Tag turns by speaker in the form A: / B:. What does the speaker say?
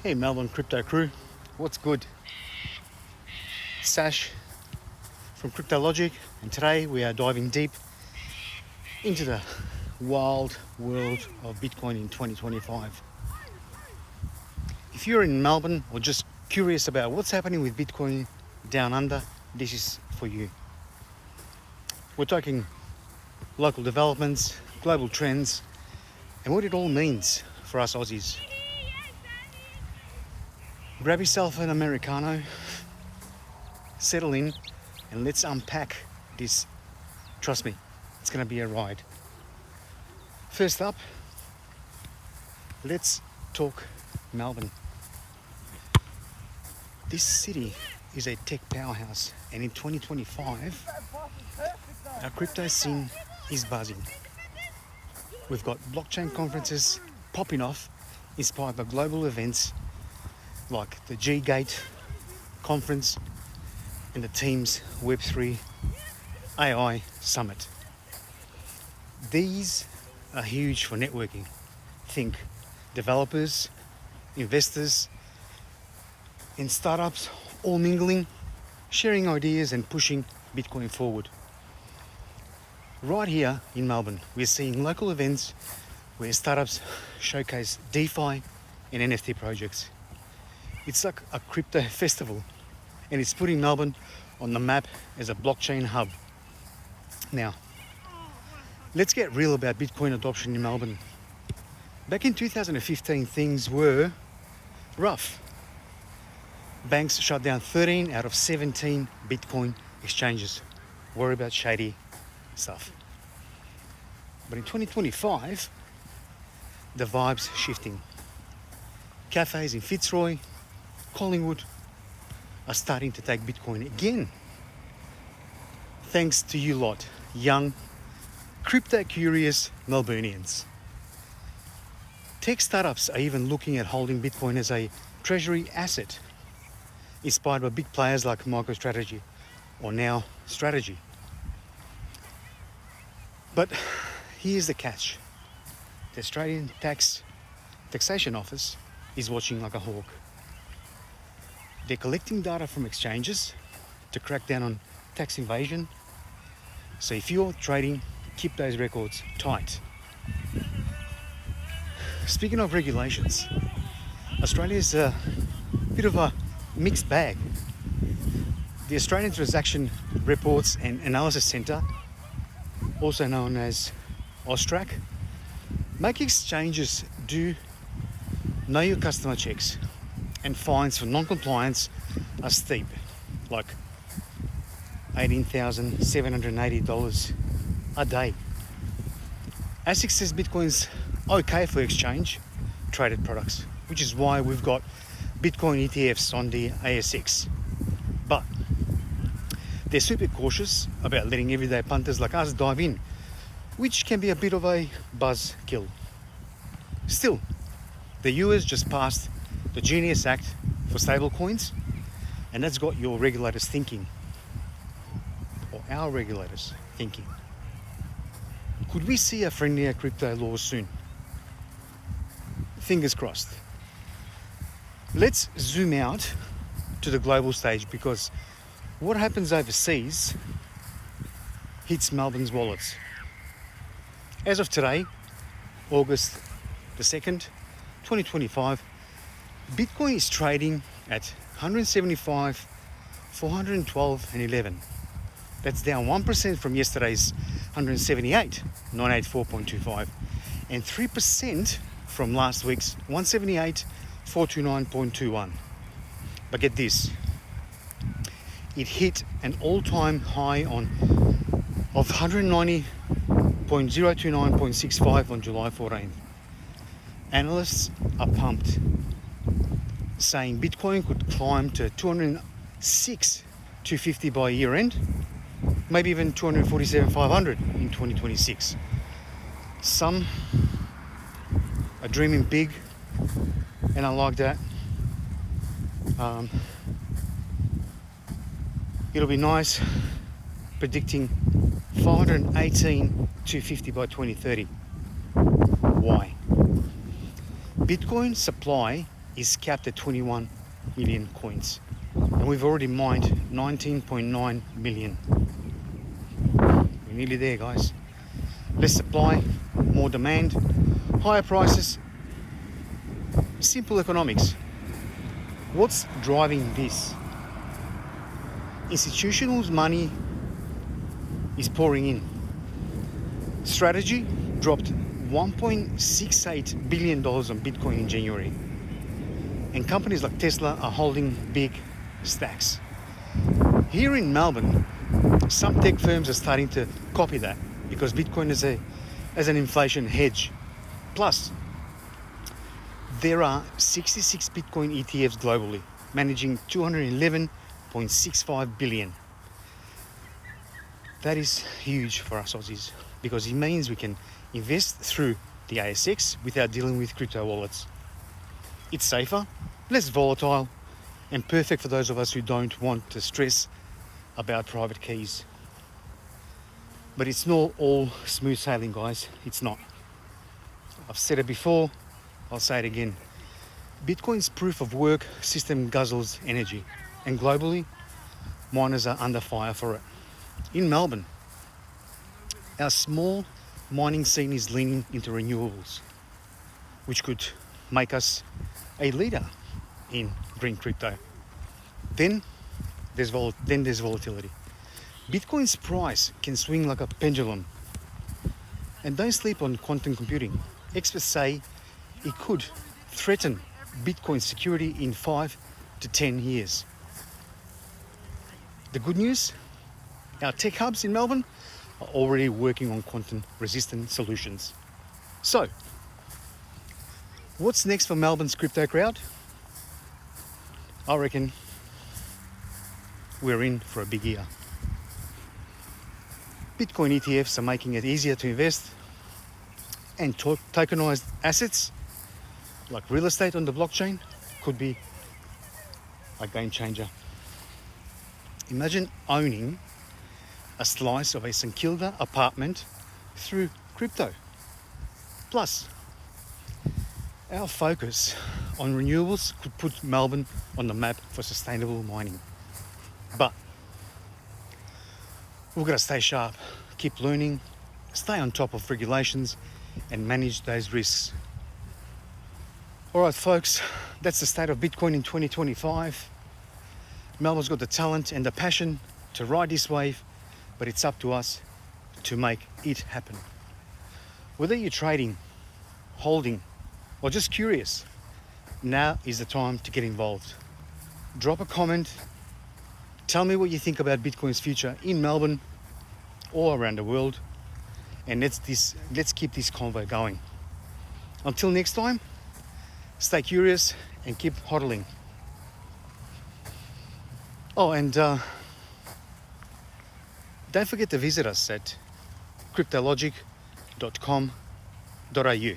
A: Hey Melbourne crypto crew, what's good? Sash from CRYPTOLOGIC, and today we are diving deep into the wild world of Bitcoin in 2025. If you're in Melbourne or just curious about what's happening with Bitcoin down under, this is for you. We're talking local developments, global trends, and what it all means for us Aussies. Grab yourself an Americano, settle in, and let's unpack this. Trust me, it's going to be a ride. First up, let's talk Melbourne. This city is a tech powerhouse, and in 2025, our crypto scene is buzzing. We've got blockchain conferences popping off, inspired by global events like the G-Gate conference and the Teams Web3 AI Summit. These are huge for networking. Think developers, investors, and startups all mingling, sharing ideas and pushing Bitcoin forward. Right here in Melbourne, we're seeing local events where startups showcase DeFi and NFT projects. It's like a crypto festival, and it's putting Melbourne on the map as a blockchain hub. Now, let's get real about Bitcoin adoption in Melbourne. Back in 2015, things were rough. Banks shut down 13 out of 17 Bitcoin exchanges. Worry about shady stuff. But in 2025, the vibe's shifting. Cafes in Fitzroy, Collingwood are starting to take Bitcoin again. Thanks to you lot, young, crypto-curious Melburnians. Tech startups are even looking at holding Bitcoin as a treasury asset, inspired by big players like MicroStrategy or now Strategy. But here's the catch. The Australian Taxation Office is watching like a hawk. They're collecting data from exchanges to crack down on tax evasion. So if you're trading, keep those records tight. Speaking of regulations, Australia's a bit of a mixed bag. The Australian Transaction Reports and Analysis Centre, also known as AUSTRAC, make exchanges do know your customer checks, and fines for non-compliance are steep, like $18,780 a day. ASIC says Bitcoin's okay for exchange traded products, which is why we've got Bitcoin ETFs on the ASX. But they're super cautious about letting everyday punters like us dive in, which can be a bit of a buzzkill. Still, the US just passed the Genius Act for stablecoins, and that's got your regulators thinking, or our regulators thinking. Could we see a friendlier crypto law soon? Fingers crossed. Let's zoom out to the global stage, because what happens overseas hits Melbourne's wallets. As of today, August the 2nd, 2025, Bitcoin is trading at 175, 412 and 11. That's down 1% from yesterday's 178, 984.25, and 3% from last week's 178, 429.21. But get this, it hit an all-time high of 190.029.65 on July 14th. Analysts are pumped, saying Bitcoin could climb to 206, 250 by year end, maybe even 247,500 in 2026. Some are dreaming big, and I like that. It'll be nice predicting 518, 250 by 2030. Why? Bitcoin supply is capped at 21 million coins, and we've already mined 19.9 million. We're nearly there, guys. Less supply, more demand, higher prices, simple economics. What's driving this? Institutional money is pouring in. Strategy dropped $1.68 billion on Bitcoin in January. And companies like Tesla are holding big stacks. Here in Melbourne, some tech firms are starting to copy that because Bitcoin is as an inflation hedge. Plus, there are 66 Bitcoin ETFs globally, managing 211.65 billion. That is huge for us Aussies because it means we can invest through the ASX without dealing with crypto wallets. It's safer, less volatile, and perfect for those of us who don't want to stress about private keys. But it's not all smooth sailing, guys. It's not. I've said it before, I'll say it again. Bitcoin's proof of work system guzzles energy, and globally, miners are under fire for it. In Melbourne, our small mining scene is leaning into renewables, which could make us a leader in green crypto. Then there's volatility. Bitcoin's price can swing like a pendulum. And don't sleep on quantum computing. Experts say it could threaten Bitcoin's security in 5 to 10 years. The good news, our tech hubs in Melbourne are already working on quantum resistant solutions. So, what's next for Melbourne's crypto crowd? I reckon we're in for a big year. Bitcoin ETFs are making it easier to invest, and tokenized assets like real estate on the blockchain could be a game changer. Imagine owning a slice of a St Kilda apartment through crypto. Plus, our focus on renewables could put Melbourne on the map for sustainable mining. But we've got to stay sharp, keep learning, stay on top of regulations, and manage those risks. All right, folks, that's the state of Bitcoin in 2025. Melbourne's got the talent and the passion to ride this wave, but it's up to us to make it happen. Whether you're trading, holding, or just curious, now is the time to get involved. Drop a comment. Tell me what you think about Bitcoin's future in Melbourne or around the world, and let's keep this convo going. Until next time, stay curious and keep hodling. Oh, and don't forget to visit us at cryptologic.com.au.